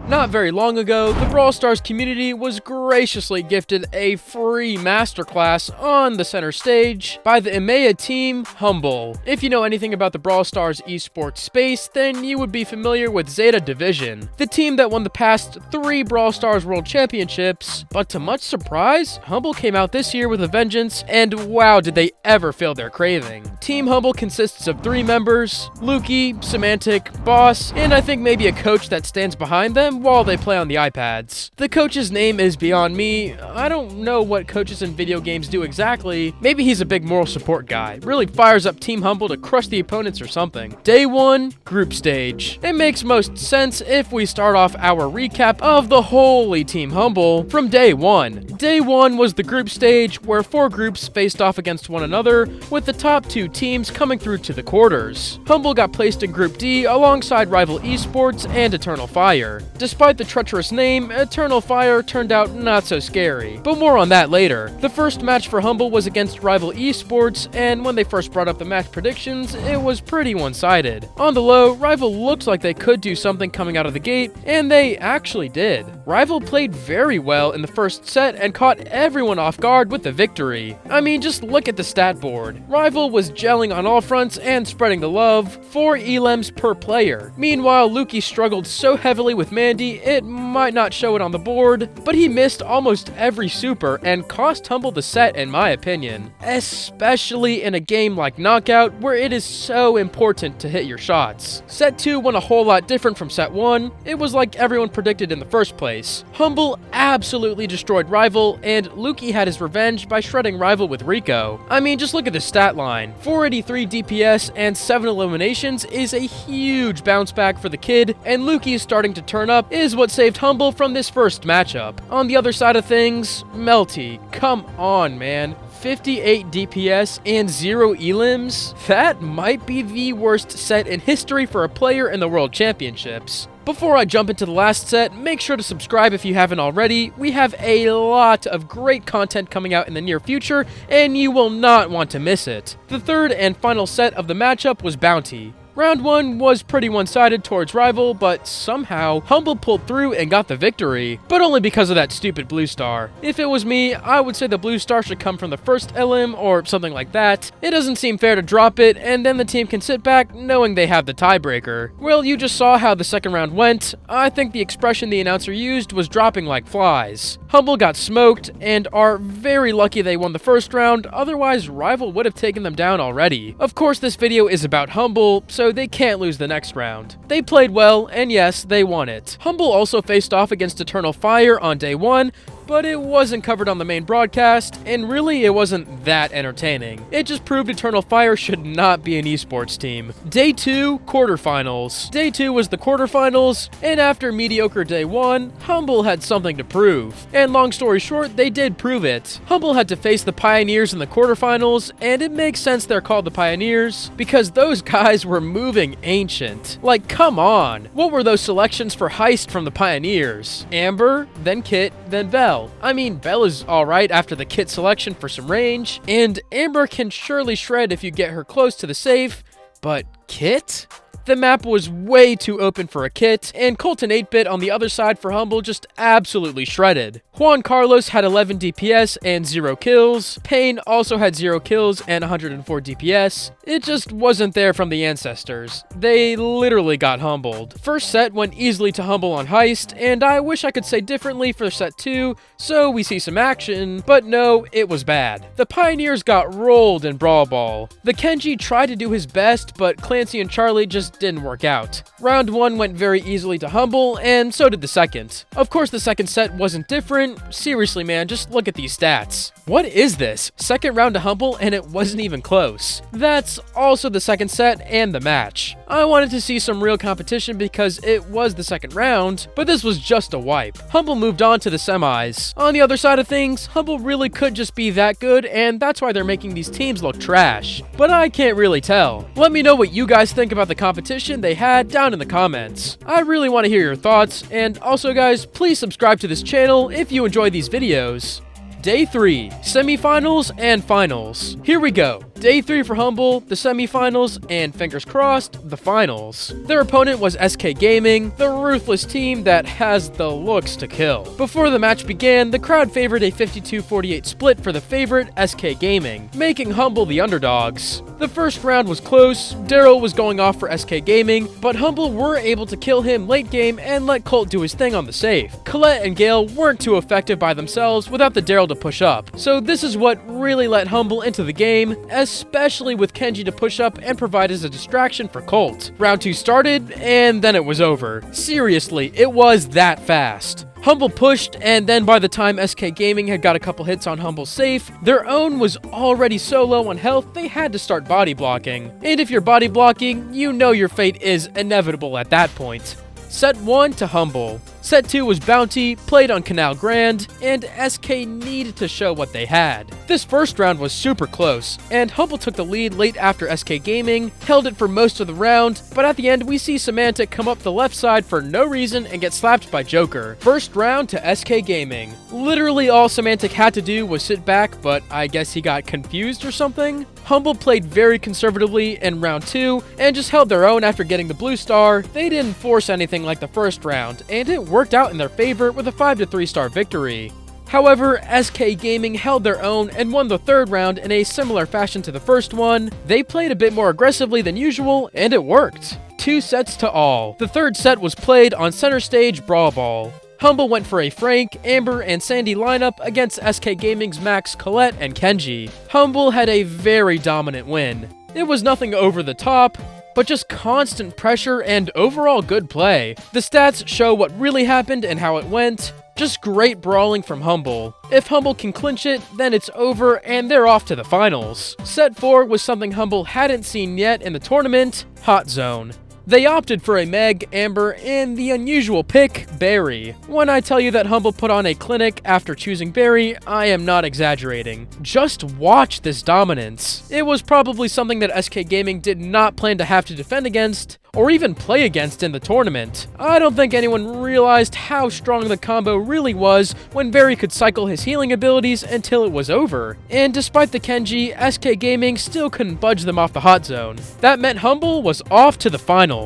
Not very long ago, the Brawl Stars community was graciously gifted a free masterclass on the center stage by the EMEA team, HMBLE. If you know anything about the Brawl Stars esports space, then you would be familiar with Zeta Division, the team that won the past 3 Brawl Stars World Championships. But to much surprise, HMBLE came out this year with a vengeance, and wow, did they ever fail their craving. Team HMBLE consists of 3 members: Lukey, Semantic, Boss, and I think maybe a coach that stands behind them while they play on the iPads. The coach's name is beyond me. I don't know what coaches in video games do exactly. Maybe he's a big moral support guy. Really fires up Team HMBLE to crush the opponents or something. Day 1, group stage. It makes most sense if we start off our recap of the holy Team HMBLE from day 1. Day 1 was the group stage where 4 groups faced off against one another, with the top 2 teams coming through to the quarters. HMBLE got placed in Group D alongside rival Esports and Eternal Fire. Despite the treacherous name, Eternal Fire turned out not so scary, but more on that later. The first match for HMBLE was against rival Esports, and when they first brought up the match predictions, it was pretty one-sided. On the low, rival looked like they could do something coming out of the gate, and they actually did. Rival played very well in the first set and caught everyone off guard with the victory. I mean, just look at the stat board. Rival was gelling on all fronts and spreading the love, 4 elims per player. Meanwhile, Lukey struggled so heavily with Mandy, it might not show it on the board, but he missed almost every super and cost HMBLE the set in my opinion. Especially in a game like Knockout, where it is so important to hit your shots. Set 2 went a whole lot different from set 1. It was like everyone predicted in the first place. HMBLE absolutely destroyed Rival, and Lukey had his revenge by shredding Rival with Rico. I mean, just look at the stat line. 483 DPS and 7 eliminations is a huge bounce back for the kid, and Lukey starting to turn up is what saved HMBLE from this first matchup. On the other side of things, Melty. Come on, man. 58 DPS and 0 elims? That might be the worst set in history for a player in the World Championships. Before I jump into the last set, make sure to subscribe if you haven't already. We have a lot of great content coming out in the near future, and you will not want to miss it. The third and final set of the matchup was Bounty. Round 1 was pretty one-sided towards Rival, but somehow HMBLE pulled through and got the victory, but only because of that stupid blue star. If it was me, I would say the blue star should come from the first LM or something like that. It doesn't seem fair to drop it, and then the team can sit back knowing they have the tiebreaker. Well, you just saw how the second round went. I think the expression the announcer used was dropping like flies. HMBLE got smoked and are very lucky they won the first round, otherwise Rival would have taken them down already. Of course, this video is about HMBLE, so they can't lose the next round. They played well, and yes, they won it. HMBLE also faced off against Eternal Fire on day 1, but it wasn't covered on the main broadcast, and really it wasn't that entertaining. It just proved Eternal Fire should not be an esports team. Day 2, quarterfinals. Day 2 was the quarterfinals, and after mediocre day 1, HMBLE had something to prove. And long story short, they did prove it. HMBLE had to face the Pioneers in the quarterfinals, and it makes sense they're called the Pioneers, because those guys were moving ancient. Like, come on. What were those selections for Heist from the Pioneers? Amber, then Kit, then Belle. I mean, Belle is alright after the Kit selection for some range, and Amber can surely shred if you get her close to the safe, but Kit? The map was way too open for a Kit, and Colton 8-Bit on the other side for HMBLE just absolutely shredded. Juan Carlos had 11 DPS and 0 kills. Payne also had 0 kills and 104 DPS. It just wasn't there from the ancestors. They literally got humbled. First set went easily to HMBLE on Heist, and I wish I could say differently for set 2, so we see some action, but no, it was bad. The Pioneers got rolled in Brawl Ball. The Kenji tried to do his best, but Clancy and Charlie just didn't work out. Round 1 went very easily to HMBLE, and so did the second. Of course, the second set wasn't different. Seriously, man, just look at these stats. What is this? Second round to HMBLE, and it wasn't even close. That's also the second set and the match. I wanted to see some real competition because it was the second round, but this was just a wipe. HMBLE moved on to the semis. On the other side of things, HMBLE really could just be that good, and that's why they're making these teams look trash. But I can't really tell. Let me know what you guys think about the competition they had down in the comments. I really want to hear your thoughts, and also guys, please subscribe to this channel if you enjoy these videos. Day 3, Semifinals and Finals. Here we go. Day 3 for Humble, the semifinals, and fingers crossed, the finals. Their opponent was SK Gaming, the ruthless team that has the looks to kill. Before the match began, the crowd favored a 52-48 split for the favorite SK Gaming, making Humble the underdogs. The first round was close, Daryl was going off for SK Gaming, but Humble were able to kill him late game and let Colt do his thing on the safe. Colette and Gale weren't too effective by themselves without the Daryl to push up, so this is what really let Humble into the game, especially with Kenji to push up and provide as a distraction for Colt. Round 2 started, and then it was over. Seriously, it was that fast. Humble pushed, and then by the time SK Gaming had got a couple hits on Humble's safe, their own was already so low on health they had to start body blocking. And if you're body blocking, you know your fate is inevitable at that point. Set 1 to Humble. Set 2 was Bounty, played on Canal Grand, and SK needed to show what they had. This first round was super close, and Humble took the lead late after SK Gaming, held it for most of the round, but at the end we see Semantic come up the left side for no reason and get slapped by Joker. First round to SK Gaming. Literally all Semantic had to do was sit back, but I guess he got confused or something? Humble played very conservatively in round 2, and just held their own after getting the blue star. They didn't force anything like the first round, and it worked out in their favor with a 5-3 star victory. However, SK Gaming held their own and won the third round in a similar fashion to the first one. They played a bit more aggressively than usual, and it worked. 2 sets to all. The third set was played on center stage Brawl Ball. Humble went for a Frank, Amber, and Sandy lineup against SK Gaming's Max, Colette, and Kenji. Humble had a very dominant win. It was nothing over the top, but just constant pressure and overall good play. The stats show what really happened and how it went. Just great brawling from Humble. If Humble can clinch it, then it's over and they're off to the finals. Set 4 was something Humble hadn't seen yet in the tournament, Hot Zone. They opted for a Meg, Amber, and the unusual pick, Barry. When I tell you that Humble put on a clinic after choosing Barry, I am not exaggerating. Just watch this dominance. It was probably something that SK Gaming did not plan to have to defend against, or even play against in the tournament. I don't think anyone realized how strong the combo really was when Barry could cycle his healing abilities until it was over. And despite the Kenji, SK Gaming still couldn't budge them off the hot zone. That meant Humble was off to the finals.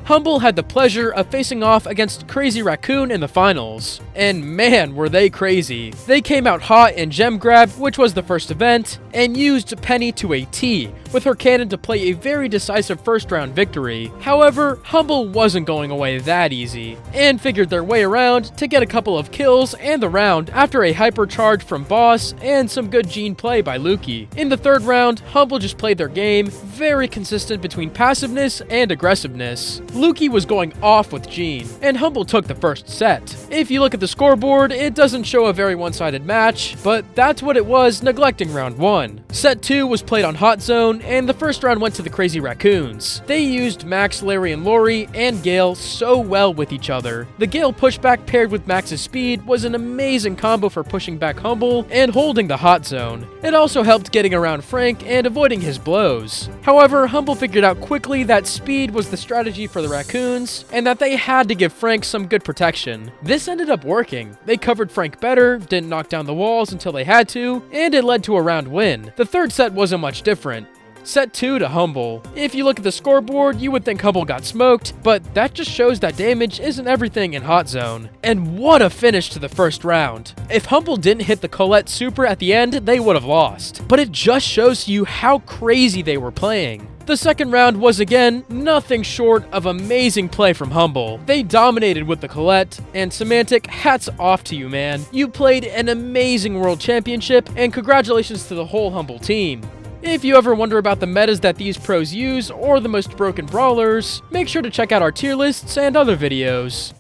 Humble had the pleasure of facing off against Crazy Raccoon in the finals. And man, were they crazy. They came out hot in Gem Grab, which was the first event, and used Penny to a T, with her cannon to play a very decisive first round victory. However, Humble wasn't going away that easy, and figured their way around to get a couple of kills and the round after a hyper charge from Boss and some good Gene play by Lukey. In the third round, Humble just played their game, very consistent between passiveness and aggressiveness. Lukey was going off with Gene, and Humble took the first set. If you look at the scoreboard, it doesn't show a very one-sided match, but that's what it was neglecting round 1. Set 2 was played on Hot Zone, and the first round went to the Crazy Raccoons. They used Max, Larry, and Lori, and Gale so well with each other. The Gale pushback paired with Max's speed was an amazing combo for pushing back Humble and holding the Hot Zone. It also helped getting around Frank and avoiding his blows. However, Humble figured out quickly that speed was the strategy for the Raccoons, and that they had to give Frank some good protection. This ended up working. They covered Frank better, didn't knock down the walls until they had to, and it led to a round win. The third set wasn't much different. Set 2 to Humble. If you look at the scoreboard, you would think Humble got smoked, but that just shows that damage isn't everything in Hot Zone. And what a finish to the first round. If Humble didn't hit the Colette super at the end, they would have lost. But it just shows you how crazy they were playing. The second round was again nothing short of amazing play from Humble. They dominated with the Colette, and Semantic, hats off to you, man. You played an amazing World Championship, and congratulations to the whole Humble team. If you ever wonder about the metas that these pros use or the most broken brawlers, make sure to check out our tier lists and other videos.